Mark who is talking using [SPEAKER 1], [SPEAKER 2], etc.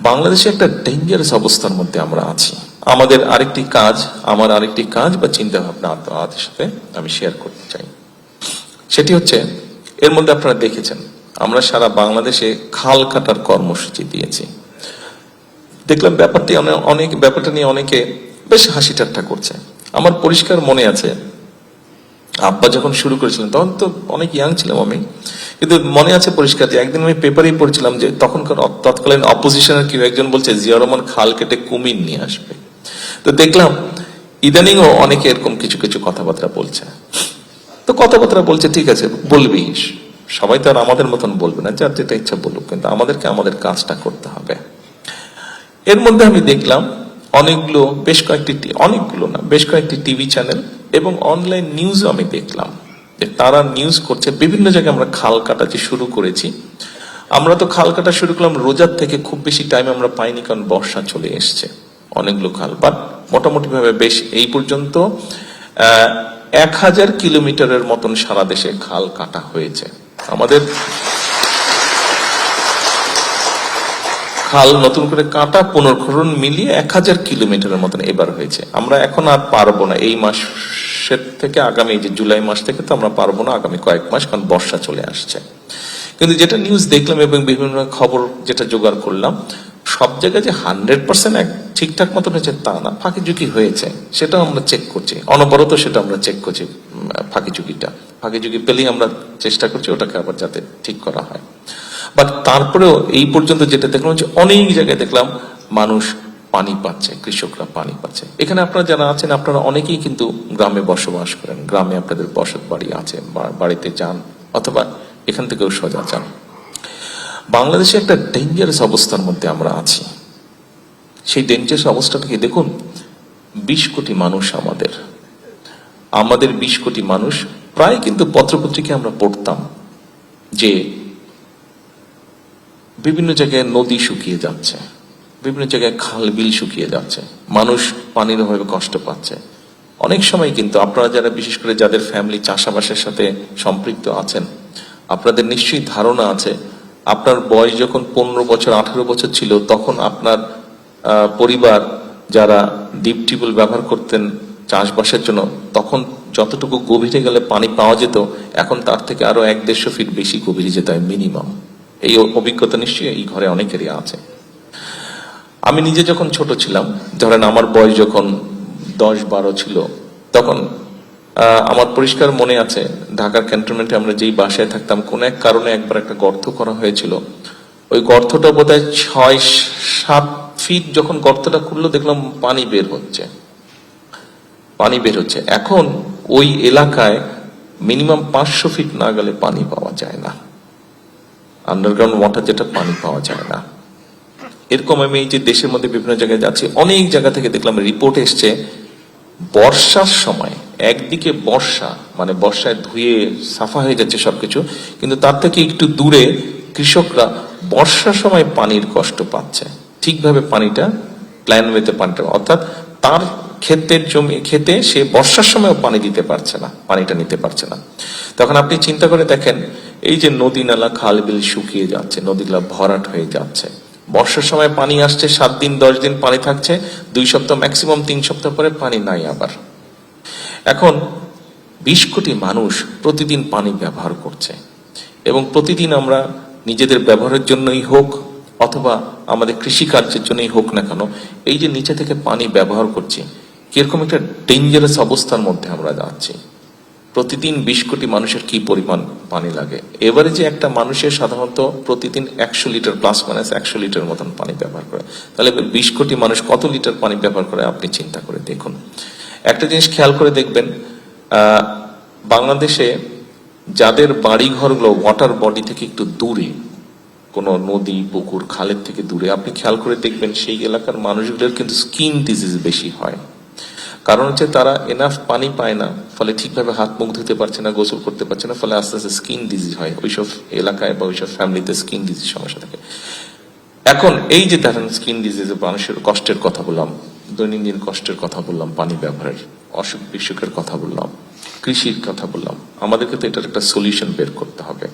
[SPEAKER 1] বাংলাদেশে একটা ডেঞ্জারাস অবস্থার মধ্যে আমরা আছি। আমার আরেকটি কাজ বা চিন্তা ভাবনা আপনাদের সাথে আমি শেয়ার করতে চাই। সেটি হচ্ছে, এর মধ্যে আপনারা দেখেছেন আমরা সারা বাংলাদেশে খাল কাটার কর্মসূচি দিয়েছি। দেখলাম ব্যাপারটা নিয়ে অনেকে বেশ হাসি ঠাট্টা করছে। আমার পরিষ্কার মনে আছে, আব্বা যখন শুরু করেছিলেন তখন তো অনেক ইয়াং ছিলাম আমি, কিন্তু মনে আছে পরিষ্কার যে একদিন আমি পেপারেই পড়ছিলাম যে তখনকার তৎকালীন অপোজিশনের কেউ একজন বলছে জিয়া রহমান খাল কেটে কুমির নিয়ে আসবে। তো দেখলাম ইদানিংও অনেকে এরকম কিছু কিছু কথাবার্তা বলছে। তো কথাবার্তা বলছে, ঠিক আছে বলবি, সবাই তো আর আমাদের মতন বলবে না, যার যেটা ইচ্ছা বলুক, কিন্তু আমাদেরকে আমাদের কাজটা করতে হবে। এর মধ্যে আমি দেখলাম বেশ কয়েকটি টিভি চ্যানেল এবং অনলাইন নিউজও আমি দেখলাম যে তারা নিউজ করছে বিভিন্ন জায়গায় আমরা খাল কাটা যে শুরু করেছি। আমরা তো খাল কাটা শুরু করলাম রোজার থেকে, খুব বেশি টাইম আমরা পাইনি কারণ বর্ষা চলে এসছে। অনেকগুলো খাল, বাট মোটামুটি ভাবে বেশ এই পর্যন্ত 1000 কিলোমিটারের মতন সারা দেশে খাল কাটা হয়েছে। আমাদের খাল নতুন করে কাটা পুনর্খনন মিলিয়ে 1000 কিলোমিটারের মতন এবার হয়েছে। আমরা এখন আর পারবো না, এই মাসের থেকে আগামী যে জুলাই মাস থেকে তো আমরা পারবো না আগামী কয়েক মাস, কারণ বর্ষা চলে আসছে। কিন্তু যেটা নিউজ দেখলাম এবং বিভিন্ন খবর যেটা জোগাড় করলাম, সব জায়গায় যে 100% ঠিকঠাক মতন হয়েছে তা না, ফাঁকি ঝুঁকি হয়েছে, সেটাও আমরা চেক করছি অনবরত, সেটা আমরা চেক করছি। ফাঁকি ঝুঁকি পেলেই আমরা চেষ্টা করছি ওটাকে আবার যাতে ঠিক করা হয়। বাট তারপরেও এই পর্যন্ত যেটা দেখলাম যে অনেক জায়গায় দেখলাম মানুষ পানি পাচ্ছে, কৃষকরা পানি পাচ্ছে। এখানে আপনারা যারা আছেন আপনারা অনেকেই কিন্তু গ্রামে বসবাস করেন, গ্রামে আপনাদের বসত বাড়ি আছে, বাড়িতে যান অথবা এখান থেকেও সোজা যান। বাংলাদেশে একটা ডেঞ্জারাস অবস্থার মধ্যে আমরা আছি। সেই ডেঞ্জারাস অবস্থাটাকে দেখুন, 20 কোটি মানুষ আমাদের 20 কোটি মানুষ, প্রায় কিন্তু পত্রপত্রিকায় আমরা পড়তাম যে বিভিন্ন জায়গায় নদী শুকিয়ে যাচ্ছে, বিভিন্ন জায়গায় খাল বিল শুকিয়ে যাচ্ছে, মানুষ পানির অভাবে কষ্ট পাচ্ছে। অনেক সময় কিন্তু আপনারা যারা বিশেষ করে যাদের ফ্যামিলি চাষাবাসের সাথে সম্পৃক্ত আছেন, আপনাদের নিশ্চয়ই ধারণা আছে, আপনার বয়স যখন 15 বছর 18 বছর ছিল তখন আপনার পরিবার যারা ডিপ টিউবওয়েল ব্যবহার করতেন চাষবাসের জন্য, তখন যতটুকু গভীরে গেলে পানি পাওয়া যেত, এখন তার থেকে আরো 1-150 ফিট বেশি গভীরে যেতে হয় মিনিমাম। এই অভিজ্ঞতা নিশ্চয়ই এই ঘরে অনেকেরই আছে। আমি নিজে যখন ছোট ছিলাম, ধরেন আমার বয়স যখন 10-12 ছিল, তখন আমার পরিষ্কার মনে আছে ঢাকার ক্যান্টনমেন্টে আমরা যেই বাসায় থাকতাম, কোন এক কারণে একবার একটা গর্ত করা হয়েছিল। ওই গর্তটা বোধহয় 6-7 ফিট, যখন গর্তটা খুললো দেখলাম পানি বের হচ্ছে। এখন ওই এলাকায় মিনিমাম 500 ফিট না গেলে পানি পাওয়া যায় না, আন্ডারগ্রাউন্ড ওয়াটার যেটা, পানি পাওয়া যায় না। এরকম আমি এই যে দেশের মধ্যে বিভিন্ন জায়গায় যাচ্ছি, অনেক জায়গা থেকে দেখলাম রিপোর্ট এসছে, বর্ষার সময় একদিকে বর্ষা মানে বর্ষায় ধুয়ে সাফা হয়ে যাচ্ছে সবকিছু, কিন্তু তার থেকে একটু দূরে কৃষকরা বর্ষার সময় পানির কষ্ট পাচ্ছে, ঠিকভাবে পানিটা প্ল্যান ওয়েতে পানিটা, অর্থাৎ তার খেতে সে বর্ষার সময়ও পানি দিতে পারছে না, পানিটা নিতে পারছে না। তখন আপনি চিন্তা করে দেখেন, এই যে নদী নালা খাল বিল শুকিয়ে যাচ্ছে, নদীগুলা ভরাট হয়ে যাচ্ছে, বর্ষার সময় পানি আসছে 7 দিন 10 দিন পানি থাকছে, 2 সপ্তাহ ম্যাক্সিমাম 3 সপ্তাহ পরে পানি নাই আবার। এখন 20 কোটি মানুষ প্রতিদিন পানি ব্যবহার করছে, এবং প্রতিদিন আমরা নিজেদের ব্যবহারের জন্যই হোক অথবা আমাদের কৃষি কার্যের জন্যই হোক না কেন, এই যে নিচে থেকে পানি ব্যবহার করছি, কিরকম একটা ডেঞ্জারাস অবস্থার মধ্যে আমরা যাচ্ছি। প্রতিদিন 20 কোটি মানুষের কি পরিমাণ পানি লাগে, এবারে যে একটা মানুষের সাধারণত প্রতিদিন 100 লিটার প্লাস মাইনাস 100 লিটার মতন পানি ব্যবহার করে, তাহলে 20 কোটি মানুষ কত লিটার পানি ব্যবহার করে আপনি চিন্তা করে দেখুন। একটা জিনিস খেয়াল করে দেখবেন, বাংলাদেশে যাদের বাড়ি ঘরগুলো ওয়াটার বডি থেকে একটু দূরে, কোনো নদী পুকুর খালের থেকে দূরে, আপনি খেয়াল করে দেখবেন সেই এলাকার মানুষগুলোর কিন্তু স্কিন ডিজিজ বেশি হয়। কারণ হচ্ছে তারা এনাফ পানি পায় না, ফলে ঠিকভাবে হাত মুখ ধুতে পারছে না, গোসল করতে পারছে না, ফলে আস্তে আস্তে স্কিন ডিজিজ হয় ওইসব এলাকায় বা ওইসব ফ্যামিলিতে স্কিন ডিজিজ সমস্যা থাকে। এখন এই যে দেখেন স্কিন ডিজিজ, মানুষের কষ্টের কথা বললাম, দৈনন্দিন কষ্টের কথা বললাম, পানি ব্যবহারের অসুখ বিসুখের কথা বললাম, কৃষির কথা বললাম, আমাদেরকে তো এটার একটা সলিউশন বের করতে হবে।